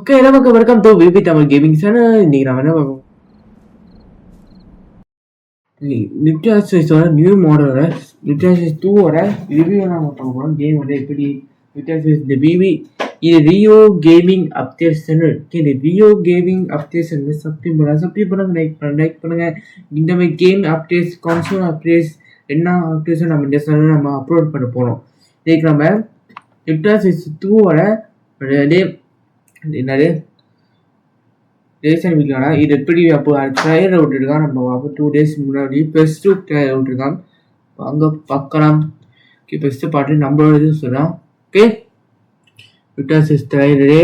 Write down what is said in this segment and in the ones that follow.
Okay நமக்கு welcome to VP Tamil gaming channel. இன்னைக்கு நம்ம என்ன பார்ப்போம், நியூ நியூ மாடலோட நியூ 2ஓட ரிவ்யூ நம்ம பார்க்க போகிறோம். கேம் வந்து எப்படி இந்த பிபி இது ரியோ கேமிங் அப்டேஷன். இந்த ரியோ கேமிங் அப்டேஷன் சப்ஸ்கிரைப் பண்ணுங்க, லைக் பண்ணுங்க. இந்த மாதிரி கேம் அப்டேட்ஸ், கான்சோல் அப்டேட்ஸ், என்ன அப்டேஷன் நம்ம இந்த சேனலில் நம்ம அப்லோட் பண்ண போகிறோம். இதுக்கு நம்ம நியூ 2ஓட என்னது ரேஷன் வீட்டில் இது எப்படி அப்போ ட்ரையர் விட்டுருக்கான். நம்ம அப்போ 2 days முன்னாடி பெஸ்ட்டு ட்ரையர் விட்டுருக்கான். அங்கே பார்க்கலாம். ஓகே, பெஸ்ட்டு பாட்டு நம்மளோட இது சொல்கிறோம். ஓகே, விட்டாசிஸ் ட்ரையரு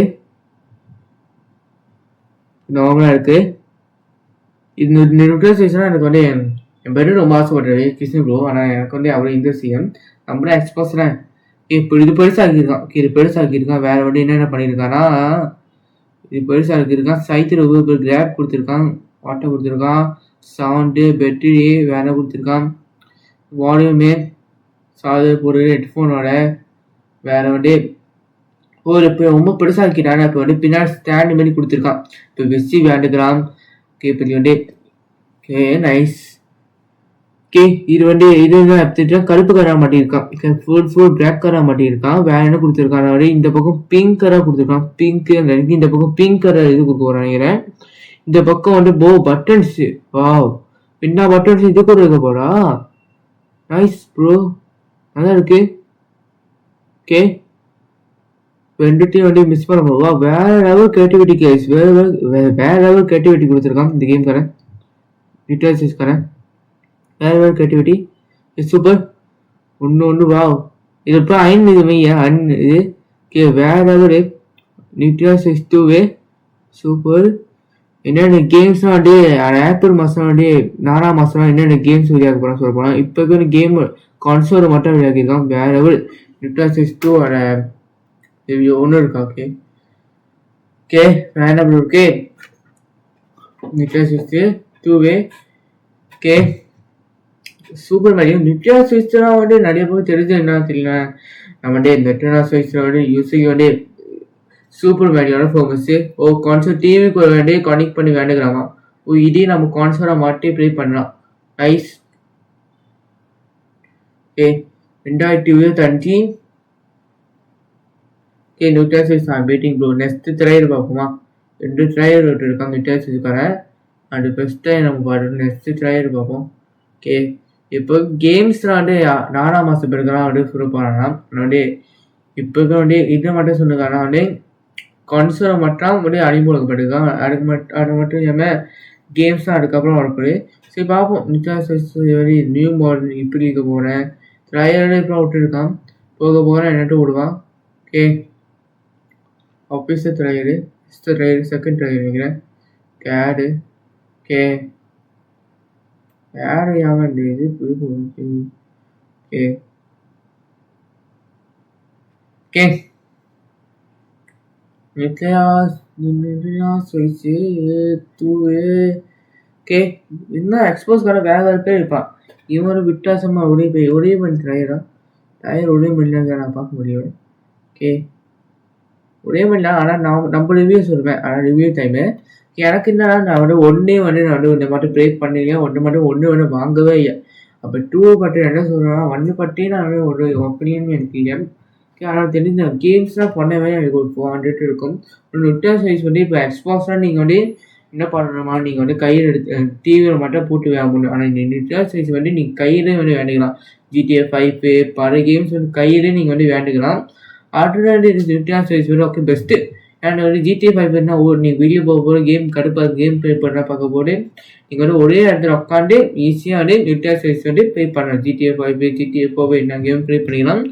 நார்மலாக இருக்குது. இந்த விட்டாசிஸ்னால் எனக்கு வந்து என் பேர் ரொம்ப ஆசைப்படுறது கிருஷ்ணன் ப்ரோ. ஆனால் எனக்கு வந்து அவ்வளோ இன்ட்ரெஸ்ட் நம்மளே எக்ஸ்போஸ்லாம் இப்போ இது பெருசாகிருக்கான். இது பெருசாகிருக்கான். வேறு வந்து என்னென்ன பண்ணியிருக்கான்னா, இது பெருசாக இருக்கான். சைக்கிள் ஒரு கிராப் கொடுத்துருக்கான், வாட்டர் கொடுத்துருக்கான், சவுண்டு, பேட்டரி வேலை கொடுத்துருக்கான், வால்யூமே சார்ஜர் போடுறது, ஹெட்ஃபோனோட வேறு வந்து ஒரு இப்போ ரொம்ப பெருசாக இருக்கிறாங்க. இப்போ வந்து பின்னாடி ஸ்டாண்டு மாதிரி கொடுத்துருக்கான். இப்போ வெஸ்டி வேண்டுக்கிறான். ஓகே, இப்போ வந்து ஓகே நைஸ். ஓகே, இது வந்து இது எடுத்துட்டா கருப்பு கலராக மாட்டியிருக்கான், ஃபுல் பிளாக் கலராக மாட்டியிருக்கான். வேற என்ன கொடுத்துருக்கான், இந்த பக்கம் பிங்க் கலராக கொடுத்துருக்கான். பிங்க் இந்த பக்கம் பிங்க் கலர் இது கொடுக்க போகிறேன் நினைக்கிறேன். இந்த பக்கம் வந்து பட்டன்ஸ், வாவ் என்ன பட்டன்ஸ் இது கூட இருக்க போறா. நைஸ் ப்ரோ, நல்லா இருக்கு. ஓகே, ரெண்டுத்தையும் வந்து மிஸ் பண்ண போவா. வேற லெவல் கிரியேட்டிவிட்டி கேஸ், வேற லெவல் கிரியேட்டிவிட்டி கொடுத்துருக்கான் இந்த கேம் காரன், ரிட்டர்ஸிஸ்காரன். வேற வேறு கிரியேட்டிவிட்டி சூப்பர். ஒன்று வா. இது இப்போ அயன் இது மையா இது ஓகே. வேற ஒரு நியூட்ரியா 2 சூப்பர். என்னென்ன கேம்ஸ்லாம் வந்து ஏப்ரல் மாதம் வந்து 4ஆம் மாதம் என்னென்ன கேம்ஸ் விளையாட போகிறோம் சொல்ல போனால், இப்போ கேம் கான்சோல் மட்டும் விளையாடிருக்கான். வேற ஒரு நியூட்ரியா 2 ரிவ்யூ ஒன்று இருக்கா. ஓகே ஓகே, வேற okay nutria 2 okay super Mario. Nutria ஸ்விட்ச்லாம் வந்து நிறைய பேர் தெரிஞ்சு என்ன தெரியல, நம்ம நியூட்ரியா ஸ்விட்ச்சில் வந்து யூஸிங் வந்து சூப்பர் மேரியோட ஃபோக்கஸு. கான்சோல் டிவிக்கு வேண்டி கனெக்ட் பண்ணி வேண்டுக்கிறாங்க. இதே நம்ம கான்சோலை மாட்டி ப்ளே பண்ணலாம். நைஸ். ஓகே, 2025 ஓகே நியூட்ரியா ஸ்விட்ச் வெயிட்டிங் ப்ரோ. நெக்ஸ்ட் ட்ரையர் பார்ப்போமா. 2 ட்ரையர் விட்டுருக்காங்க நியூட்ரியா ஸ்விட்ச்காரன். அது பெஸ்ட்டாக நம்ம பாட்டு நெக்ஸ்ட் ட்ரையர் பார்ப்போம். ஓகே, இப்போ கேம்ஸ்லாம் வந்து 4ஆம் மாதம் பிறகுலாம் வந்து சொல்லுப்பாங்கன்னா வந்து இப்போ வந்து இதை மட்டும் சொல்லுங்கன்னா வந்து கன்சோலை மட்டும் வந்து அறிமுகப்படுத்திருக்காங்க. அது மட்டும் இல்லாமல் கேம்ஸ்லாம் அதுக்கப்புறம் வரப்போகுது. சரி பார்ப்போம். நியூ நியூ மாடல் இப்படி இருக்க போகிறேன். ட்ரையர் இப்போ விட்டுருக்கான், போக போகிறேன் என்னட்டு விடுவான். Okay, officer dryer, second dryer நினைக்கிறேன். கேடு ஓகே யார் யாவன் இது புது. ஓகே ஓகே ஓகே இன்னும் எக்ஸ்போஸ் கார வேற வேறு பேர் இருப்பான். இவன் விட்டாசமாக ஒரே பண்ணி ட்ரையரா டயர் ஒரே பண்ணிலாங்க நான் பார்க்க முடியும். ஓகே ஒரே பண்ணிலாம். ஆனால் நம்ம ரிவ்யூ சொல்லுவேன். ஆனால் ரிவ்யூ டைமு எனக்கு என்னன்னா நான் வந்து ஒன்றே வந்து நான் வந்து இந்த மட்டும் ப்ரேக் பண்ணிருக்கேன். ஒன்று வாங்கவே இல்லை. அப்போ 2 பற்றி என்ன சொல்கிறேன்னா 1 பற்றி நான் ஒரு ஒப்பீனியன் எனக்கு இல்லை. ஆனால் தெரிஞ்ச கேம்ஸ்லாம் பண்ணவே எனக்கு ஒரு 400 இருக்கும். ஒரு நியூட்ரியா சைஸ் வந்து இப்போ எக்ஸ்பாக்ஸ்லாம் நீங்கள் வந்து என்ன பண்ணணுமா, நீங்கள் வந்து கையில் எடுத்து டிவியில் மட்டும் போட்டு வாங்கணும். ஆனால் இந்த நியூட்ரியா சைஸ் வந்து நீங்கள் கையிலே வந்து வேண்டிக்கலாம். GTA 5 பல கேம்ஸ் வந்து கையிலே நீங்கள் வந்து வேண்டிக்கலாம். ஆல்ரெடி நியூட்ரியா சைஸ் வந்து ஓகே பெஸ்ட்டு. அண்ட் வந்து GTA 5 நீங்கள் வெளியே போக போகிற கேம் கடுப்பாக கேம் ப்ளே பண்ண பார்க்க போது நீங்கள் வந்து ஒரே இடத்துல உட்காந்து ஈஸியாக வந்து நியூட்ரியா சைஸ் வந்து ப்ளே பண்ணலாம். GTA 5 GTA 4 என்ன கேம் ப்ளே பண்ணிக்கலாம்.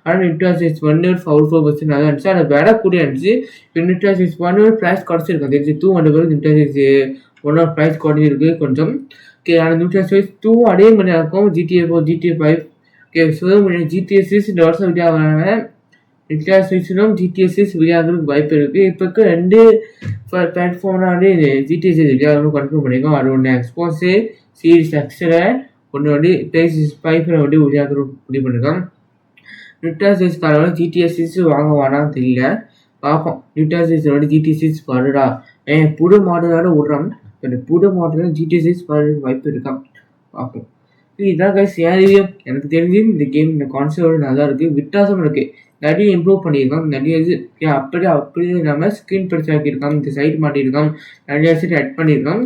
ஆனால் நியூட்ரியா சைஸ் 1 4% நல்லா இருந்துச்சு. அது வேலை கூட இருந்துச்சு. இப்போ நியூட்ரியா சைஸ் 1 ப்ரைஸ் குறைச்சிருக்காங்க. தெரிஞ்சு 2 வந்து பேர் நியூட்ரியா சைஸ் 1 ப்ரைஸ் குறைஞ்சிருக்கு கொஞ்சம். ஓகே, ஆனால் நியூட்ரியா சைஸ் 2 அதே மாதிரி இருக்கும். GTA 4 GTA 5 ஓகே சொல்ல முடியும். GTA 6 இந்த வருஷம் விளையாடுறாங்க. நியூட்ரியா ஸ்விட்சிலும் GTA 6 விளையாடுறதுக்கு வாய்ப்பு இருக்குது. இப்போ 2 பிளாட்ஃபார்ம்லாம் வந்து GTA 6 விளையாடுறதுக்கு கன்ஃபார்ம் பண்ணியிருக்கோம். அது ஒன்று எக்ஸ்பாக்ஸு சீரிஸ் எக்ஸில், ஒன்று வந்து PlayStation 5 வந்து விளையாடுறதுக்கு முடிவு பண்ணியிருக்கோம். நியூட்ரியா ஸ்விட்ச்காரங்க GTA 6 வாங்க வேணாம்னு தெரியல. பார்ப்போம். நியூட்டா சீரிஸோட GT6 வருடா புது மாடலோட விடுறாங்க. பட் புது மாடலில் GT6 வர வாய்ப்பு இருக்கா பார்ப்போம். இதான் கைஸ் என் ரிவ்யூ. எனக்கு தெரிஞ்சு இந்த கேம் இந்த கான்செப்டோட நல்லா இருக்குது, வித்தியாசம் இருக்குது, நிறைய இம்ப்ரூவ் பண்ணியிருக்காங்க. நிறைய இது அப்படியே இல்லாமல் ஸ்க்ரீன் பரிசு ஆக்கியிருக்காங்க, இந்த சைடு மாட்டியிருக்காங்க, நிறைய விஷயத்தை ஆட் பண்ணியிருக்காங்க.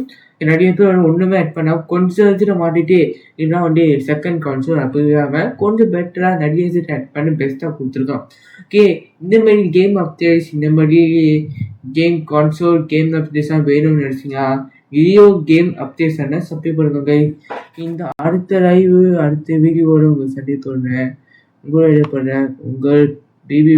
நிறைய பேர் ஒன்றுமே ஆட் பண்ணால் கொஞ்சம் வச்சுட்டு மாட்டிட்டு இதெல்லாம் வந்து செகண்ட் கான்சோல் அப்படி இல்லாமல் கொஞ்சம் பெட்டராக நிறைய விஷயத்தை ஆட் பண்ணி பெஸ்ட்டாக கொடுத்துருக்கான். ஓகே, இந்த மாதிரி கேம் அப்டேட்ஸ், இந்த மாதிரி கேம் கான்சோல் கேம் அப்டேட்ஸ்லாம் வேணும்னு நினச்சிங்கன்னா வீடியோ கேம் அப்டேட்ஸ் சப்ஸ்கிரைப் பண்ணுங்க. இந்த அடுத்த லைவ் அடுத்த வீடியோவோட உங்கள் சந்திப்பு உங்கள் உங்கள் பிபிவி